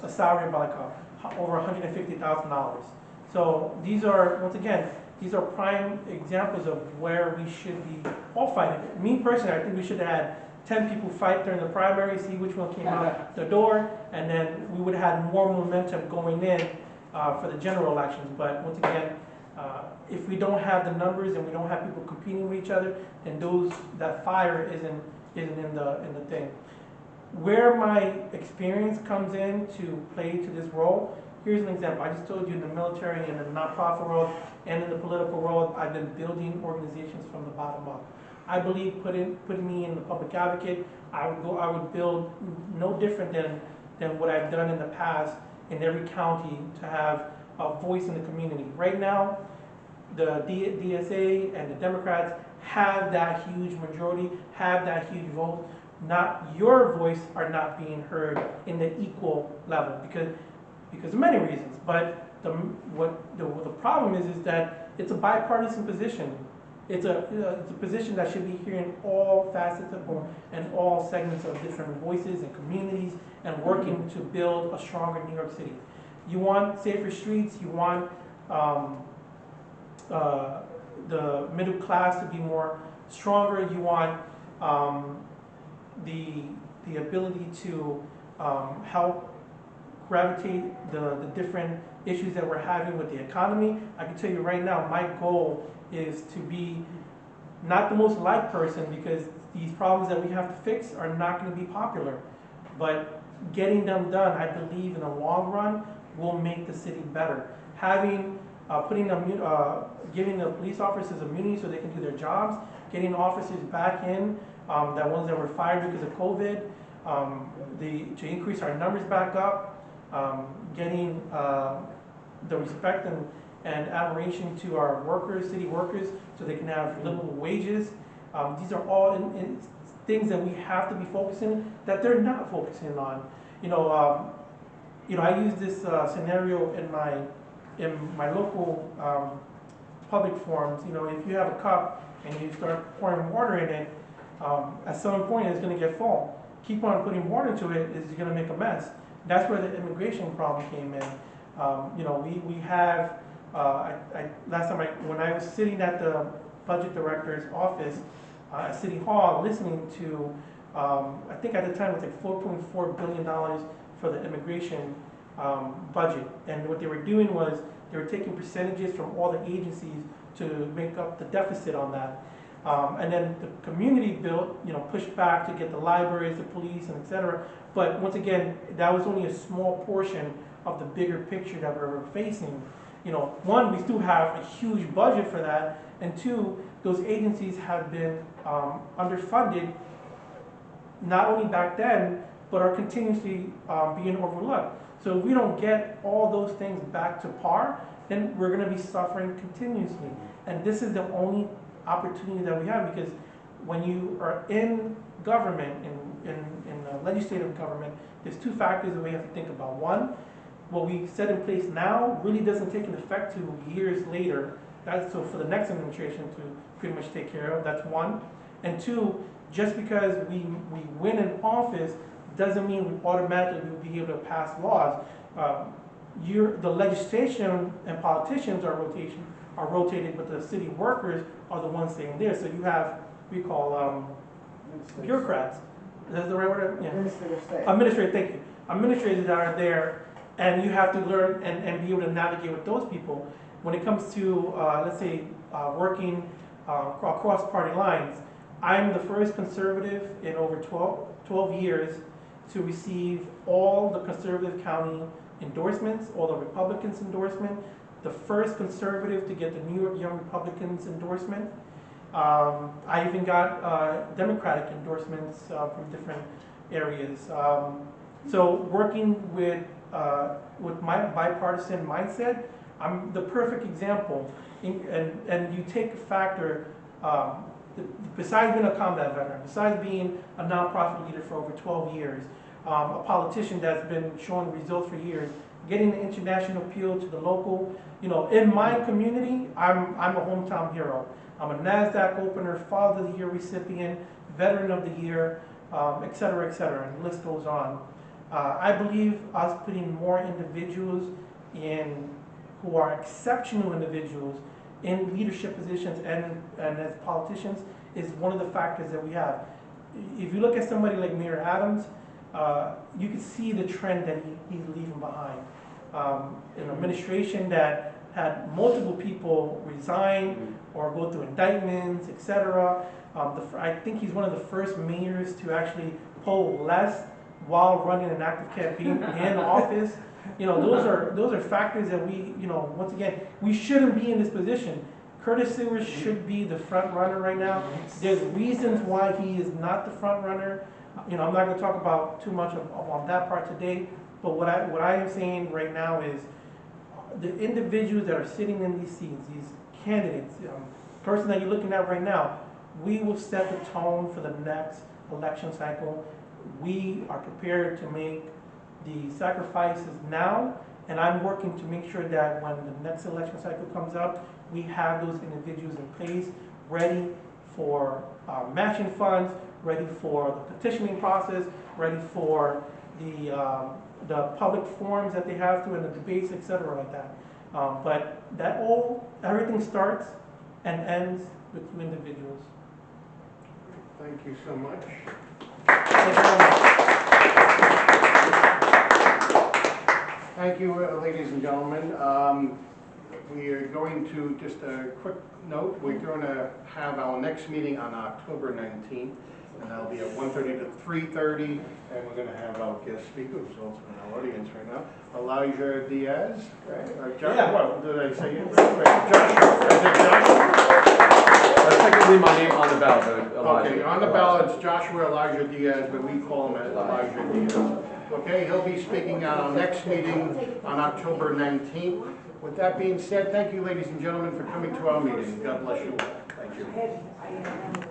a salary of like over $150,000. So these are, once again, these are prime examples of where we should be all fighting. Me personally, I think we should have had 10 people fight during the primary, see which one came out the door, and then we would have had more momentum going in for the general elections. But once again, if we don't have the numbers and we don't have people competing with each other, then that fire isn't in the thing. Where my experience comes in to play to this role, here's an example. I just told you in the military and in the nonprofit world and in the political world, I've been building organizations from the bottom up. I believe putting me in the public advocate, I would build no different than what I've done in the past in every county to have a voice in the community. Right now, the DSA and the Democrats have that huge majority, have that huge vote. Not your voice are not being heard in the equal level because of many reasons. But the problem is that it's a bipartisan position. It's a position that should be hearing all facets of and all segments of different voices and communities and working to build a stronger New York City. You want safer streets. You want the middle class to be more stronger. You want the ability to help gravitate the different issues that we're having with the economy. I can tell you right now, my goal is to be not the most liked person because these problems that we have to fix are not going to be popular. But getting them done, I believe in the long run, will make the city better. Having, giving the police officers immunity so they can do their jobs, getting officers back in, that ones that were fired because of COVID, to increase our numbers back up, getting the respect and admiration to our workers, city workers, so they can have livable wages. These are all in things that we have to be focusing that they're not focusing on. I use this scenario in my local public forums. If you have a cup and you start pouring water in it, at some point it's going to get full. Keep on putting water into it is going to make a mess. That's where the immigration problem came in. We have. Last time when I was sitting at the budget director's office at City Hall listening to, I think at the time it was like $4.4 billion for the immigration budget. And what they were doing was they were taking percentages from all the agencies to make up the deficit on that. And then the community pushed back to get the libraries, the police, and et cetera. But once again, that was only a small portion of the bigger picture that we were facing. One, we still have a huge budget for that, and two, those agencies have been underfunded, not only back then, but are continuously being overlooked. So if we don't get all those things back to par, then we're going to be suffering continuously. And this is the only opportunity that we have, because when you are in government, in the legislative government, there's two factors that we have to think about. One, what we set in place now really doesn't take an effect till years later. So for the next administration to pretty much take care of, that's one. And two, just because we win in office doesn't mean we automatically will be able to pass laws. The legislation and politicians are rotated, but the city workers are the ones staying there. So you have, we call bureaucrats. That's the right word? Yeah. Administrators, thank you. Administrators that are there, and you have to learn and be able to navigate with those people. When it comes to, let's say, working across party lines, I'm the first conservative in over 12 years to receive all the conservative county endorsements, all the Republicans' endorsement, the first conservative to get the New York Young Republicans endorsement. I even got Democratic endorsements from different areas. So working with my bipartisan mindset, I'm the perfect example. And you take a factor, besides being a combat veteran, besides being a nonprofit leader for over 12 years, a politician that's been showing results for years, getting the international appeal to the local, in my community, I'm a hometown hero. I'm a NASDAQ opener, Father of the Year recipient, Veteran of the Year, et cetera, and the list goes on. I believe us putting more individuals in, who are exceptional individuals in leadership positions and as politicians is one of the factors that we have. If you look at somebody like Mayor Adams, you can see the trend that he's leaving behind. An administration that had multiple people resign or go through indictments, etc. I think he's one of the first mayors to actually poll less while running an active campaign in office. You know, those are factors that we, you know, once again, we shouldn't be in this position. Curtis Sewers should be the front runner right now. There's reasons why he is not the front runner. You know, I'm not going to talk about too much on that part today, but what I am saying right now is the individuals that are sitting in these seats, these candidates, person that you're looking at right now, we will set the tone for the next election cycle. We are prepared to make the sacrifices now, and I'm working to make sure that when the next election cycle comes up, we have those individuals in place, ready for matching funds, ready for the petitioning process, ready for the public forums that they have to and the debates, etc. like that. But everything starts and ends with two individuals. Thank you so much. Thank you very much. Thank you, ladies and gentlemen. We are going to, just a quick note, we're going to have our next meeting on October 19th, and that'll be at 1:30 to 3:30, and we're going to have our guest speaker, who's also in our audience right now, Elijah Diaz, right? Josh, Yeah. What did I say? Joshua. Is it Joshua? That's technically my name on the ballot, Elijah. Okay, on the ballot it's Joshua Elijah Diaz, but we call him Elijah Diaz. Okay, he'll be speaking at our next meeting on October 19th. With that being said, thank you, ladies and gentlemen, for coming to our meeting. God bless you all. Thank you.